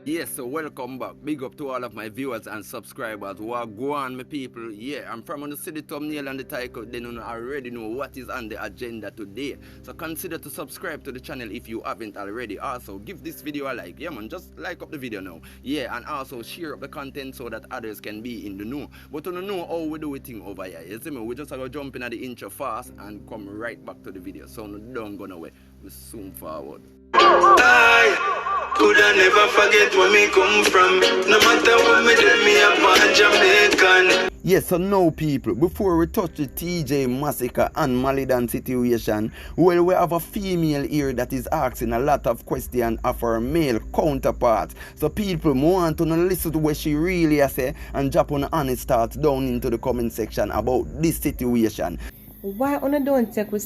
Yes, so welcome back. Big up to all of my viewers and subscribers who are going, my people. Yeah, I'm from on the city thumbnail and the title. Then you already know what is on the agenda today. So consider to subscribe to the channel if you haven't already. Also, give this video a like. Yeah, man, just like up the video now. Yeah, and also share up the content so that others can be in the know. But you know how we do it thing over here. You see me? We just going to jump in at the intro fast and come right back to the video. So don't go nowhere. We soon forward. I could I never forget where me come from. No matter what me do, me a Jamaican. Yes, so now people, before we touch the Teejay Masicka and Malie Donn situation, well, we have a female here that is asking a lot of questions of her male counterparts. So people, want to listen to what she really has say and drop on honest thoughts down into the comment section about this situation. Why don't take we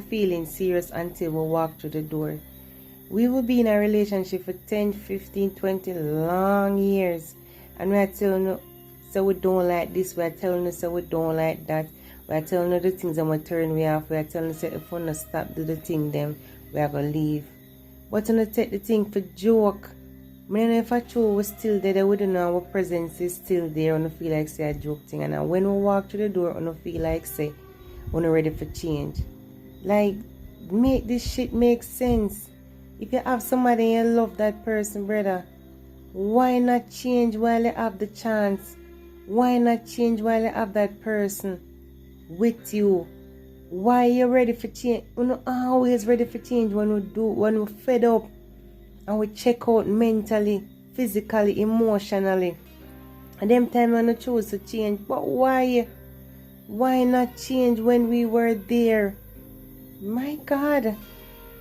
feeling serious until we walk through the door? We will be in a relationship for 10, 15, 20 long years. And we are telling you, so we don't like this. We are telling you, so we don't like that. We are telling you the things that we turn we off. We are telling you, so if we don't stop do the thing, then we are going to leave. But we don't take the thing for joke. I don't know if I true we're still there, we don't know our presence is still there. We don't feel like say a joke thing. And when we walk through the door, we don't feel like say we're not ready for change. Like, make this shit make sense. If you have somebody and you love that person, brother, why not change while you have the chance? Why not change while you have that person with you? Why you ready for change? We're not always ready for change when we're fed up and we check out mentally, physically, emotionally. And them time when we choose to change. But why? Why not change when we were there? My God.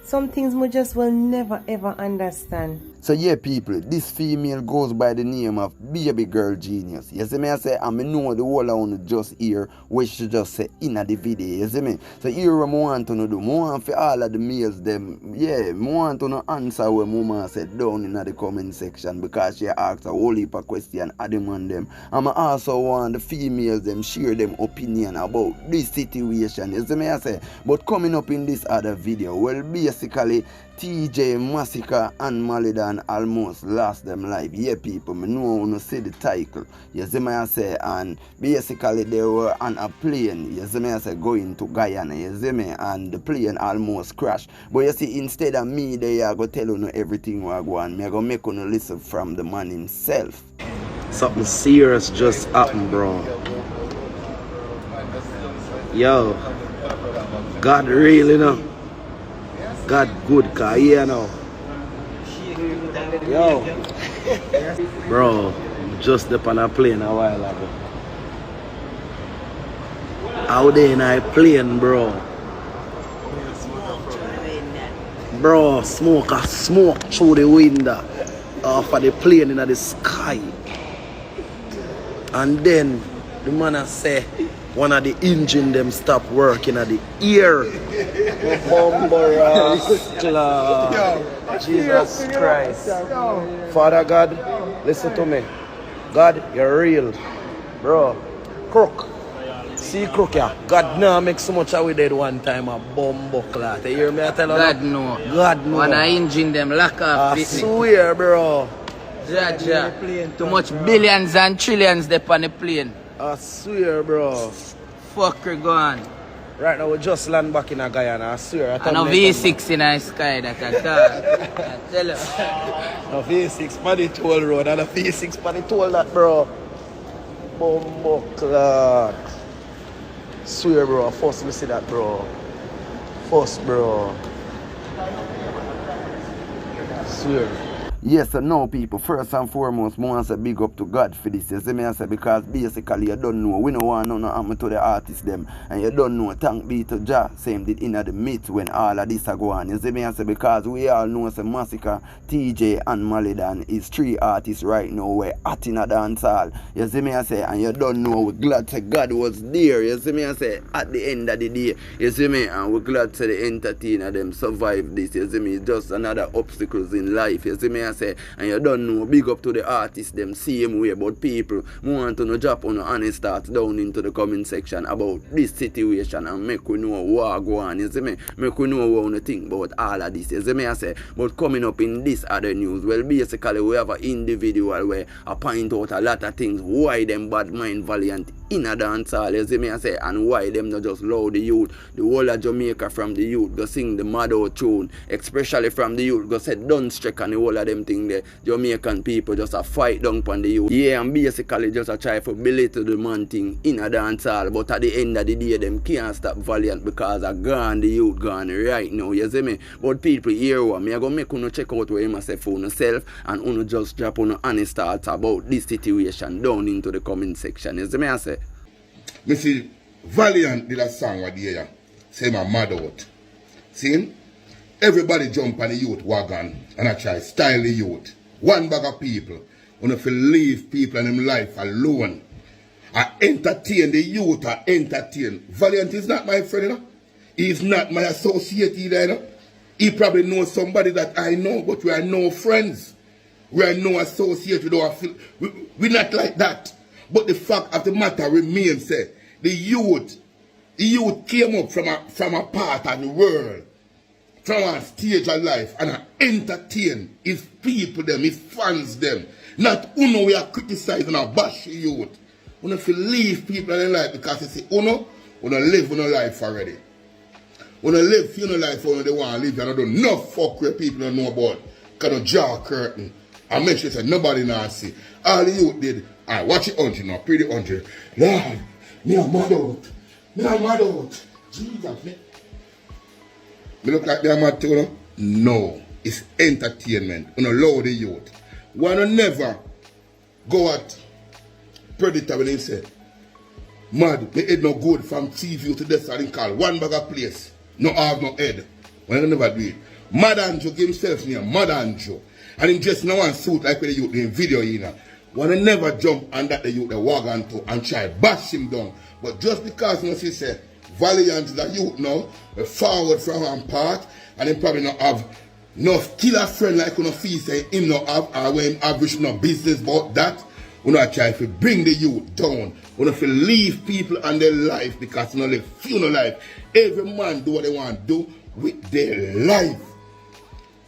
Some things we just will never ever understand. So yeah, people, this female goes by the name of Baby Girl Genius. You see me, I say, and I know the whole I want to just hear what she just say in the video, you see me? So here what I want to do, I want for all of the males them, yeah, I want to answer what Mama said down in the comment section because she asked a whole heap of questions at them and them. And I also want the females them share them opinion about this situation, you see me, I say? But coming up in this other video, well, basically, Teejay Masicka and Malie Donn almost lost them life. Yeah, people, I know when you see the title. You see me I say, and basically they were on a plane. You see me I say, going to Guyana. You see me, and the plane almost crashed. But you see, instead of me, they are going to tell you everything what go on. Me going to make you listen from the man himself. Something serious just happened, bro. Yo, God really know. God good, cause you know. Yo, bro, just up on a plane a while ago. Out there in a plane, bro. Bro, smoke through the window off of the plane in the sky. And then the man say one of the engine them stop working at the ear. Jesus Christ. Father God, listen to me. God, you're real. Bro, crook. See crook, yeah. God no make so much we did one time a bumbo clot. You hear me I tell you? God no. God no. When I engine them lock off. I swear, bro. Ja. Too much billions and trillions they on the plane. I swear, bro. Fucker gone. Right now we just land back in a Guyana, I swear. And a V6 in the sky that I thought. I tell you. A V6 on the toll road and a V6 on the toll that, bro. Bumbo clock. Swear, bro. First we see that, bro. First, bro. Swear. Yes, so now people, first and foremost, I want to say big up to God for this. You see me I say, because basically you don't know, we don't want nothing happen to the artists them, and you don't know, thank be to Jah, same did in the myth when all of this are go on. You see me I say, because we all know say Masicka, Teejay and Malie Donn is 3 artists right now we're at in a dancehall. You see me I say, and you don't know, we're glad that God was there. You see me I say, at the end of the day, you see me, and we're glad that the entertainer them survived this. You see me, it's just another obstacles in life. You see me I I say, and you don't know, big up to the artists them same way, but people want to know drop on the honest thoughts down into the comment section about this situation and make we know what go on, you see me? Make we know what we think about all of this, you see me I say. But coming up in this other news, well basically we have an individual where I point out a lot of things, why them bad mind Valiant in a dancehall, you see me I say, and why them not just allow the youth, the whole of Jamaica from the youth, go sing the mad out tune, especially from the youth, go say don't strike and the whole of them thing there. Jamaican people just a fight down on the youth. Yeah, and basically just a try for belittle the man thing in a dancehall, but at the end of the day, them can't stop Valiant because I gone, the youth gone right now, you see me? But people here, what me I go make you check out where you say for yourself and you just drop on honest thoughts about this situation down into the comment section, you see me I say? Me see, Valiant did a song what day, say my mad out. See? Everybody jump on the youth wagon and I try style the youth. One bag of people. When if you leave people in them life alone. I entertain the youth, I entertain. Valiant is not my friend, you know? He is not my associate either, you know? He probably knows somebody that I know, but we are no friends. We are no associate. We're not like that. But the fact of the matter remains, the youth came up from a part of the world, from a stage of life, and entertain his people, them, his fans, them. Not uno we are criticizing or bash the youth. Uno if you leave people in their life because they say, uno live uno life already. Uno live your life uno they want to live, and I don't know fuck where people don't know about. Kind of jaw curtain. I mention say nobody now see. All the youth did. I watch it 100 now, pretty 100. Lord, me a mad out. Me a mad out. Jesus, me. Me look like they are mad too, no? No. It's entertainment. You know, allow the youth. Wanna never go at Predator when he say, mad, me head no good from TV to this and call one bag of place. No have no head. When I never do it. Mad Andrew give himself name, Mad Andrew. And he just no one suit like with the youth in video, you know. Wanna never jump on that the youth the wagon to and try bash him down. But just because you know, she say Valiant is a youth now, forward from one part, and then probably not have enough killer friend like you know feel say him not have or when him average no business about that. We not try to bring the youth down. We not to leave people on their life because you know live funeral life. Every man do what they want to do with their life.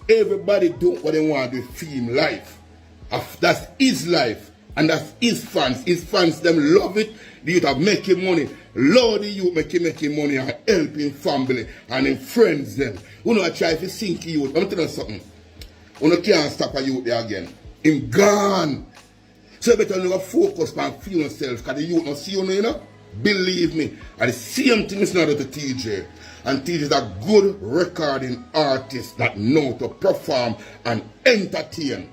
Everybody do what they want to do with film life. That's his life and that's his fans. His fans them love it. The youth are making money. Lord, the youth making money and helping family and in friends them. You know I try to sink youth. I'm telling you something. You can't stop a youth there again. Him gone. So you better never focus on feel yourself because the youth not see you know. Believe me. And the same thing is not to Teejay. And Teejay is a good recording artist that know to perform and entertain.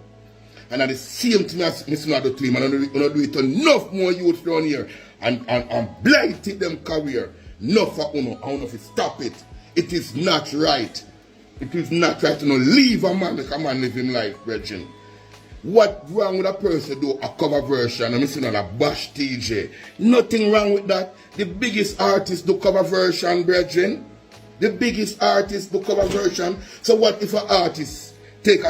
And at the same thing as Mr. Nado to him, and I'm going to do it to enough more youth down here and blight them career. Enough for Uno. I want to stop it. It is not right. It is not right to leave a man like a man living life, brethren. What wrong with a person do a cover version and Mr. Nado bash Teejay? Nothing wrong with that. The biggest artist do cover version, brethren. The biggest artist do cover version. So what if an artist take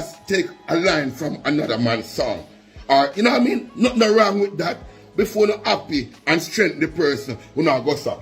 a line from another man's song? Or, you know what I mean? Nothing wrong with that. Before you're happy and strengthen the person, you know, go so.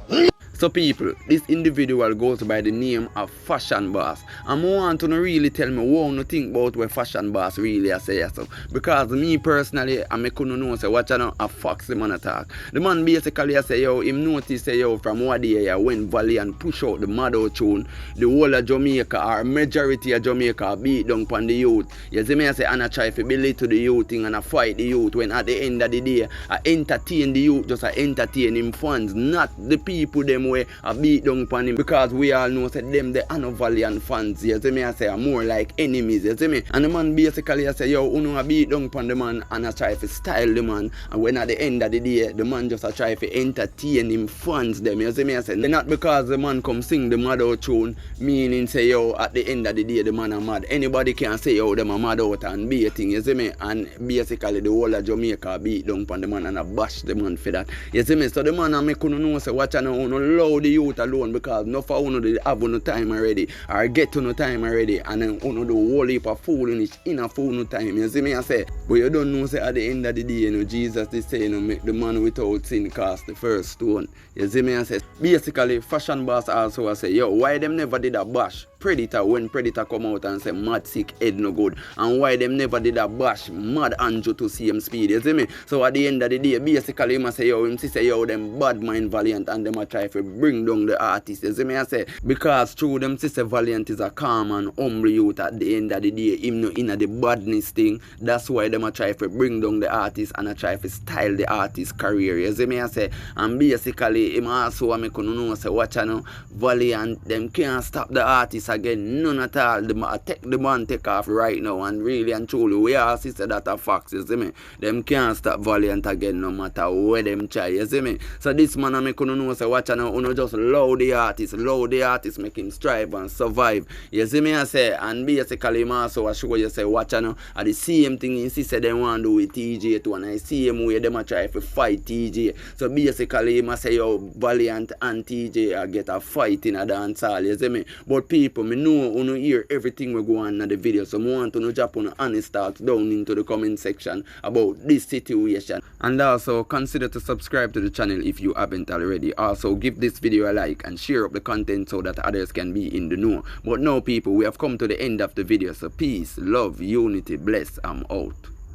So people, this individual goes by the name of Fashion Boss. And I want to really tell me what you think about what Fashion Boss really say so. Because me personally, I couldn't know say what a foxy man attack. The man basically say yo, him notice say yo from what day when Valiant push out the mad out tune, the whole of Jamaica or majority of Jamaica beat down upon the youth. You see me I say and I try to belittle the youth thing and I fight the youth when at the end of the day I entertain the youth, just I entertain him fans, not the people them way I beat down upon him because we all know say them the Valiant fans, you see me I say are more like enemies, you see me. And the man basically I say yo, I beat down upon the man and I try to style the man, and when at the end of the day the man just I try to entertain him fans them, you see me I say. Not because the man come sing the mad out tune, meaning say yo at the end of the day the man are mad. Anybody can say yo them are mad out and be a thing, you see me. And basically the whole of Jamaica beat down upon the man and I bash the man for that, you see me. So the man I couldn't know say what I know allow the youth alone because enough of uno they have no time already or get to no time already and then uno do whole heap of foolishness in a fool no time. You see me I say, but you don't know say at the end of the day, you know, Jesus they say, you know, make the man without sin cast the first stone. You see me I say, basically Fashion Boss also I say, yo, why them never did a bash Predator when Predator come out and say mad sick head no good, and why them never did a bash Mad Andrew to same speed, you see me? So at the end of the day, basically him say, yo, him say, yo, them bad mind Valiant and them a try to bring down the artist, you see me I say, because true them say Valiant is a calm and humble youth at the end of the day, him no inna the badness thing, that's why them a try to bring down the artist and a try to style the artist career, you see me I say, and basically him also make you know say watch now, Valiant, them can't stop the artist again, none at all. The man take off right now, and really and truly we all see that a fact, you see me. Them can't stop Valiant again no matter where them try, you see me. So this man I make you know say watch now, you just love the artist, make him strive and survive, you see me I say. And basically him also I show you say watch now, at the same thing he say them want to do with Teejay too, and I see him where them a try to fight Teejay. So basically him I say yo, Valiant and Teejay get a fight in a dancehall, you see me. But people, me know you hear everything we go on in the video, so I want to drop on honest thoughts down into the comment section about this situation. And also consider to subscribe to the channel if you haven't already. Also give this video a like and share up the content so that others can be in the know. But now people, we have come to the end of the video, so peace, love, unity, bless, I'm out.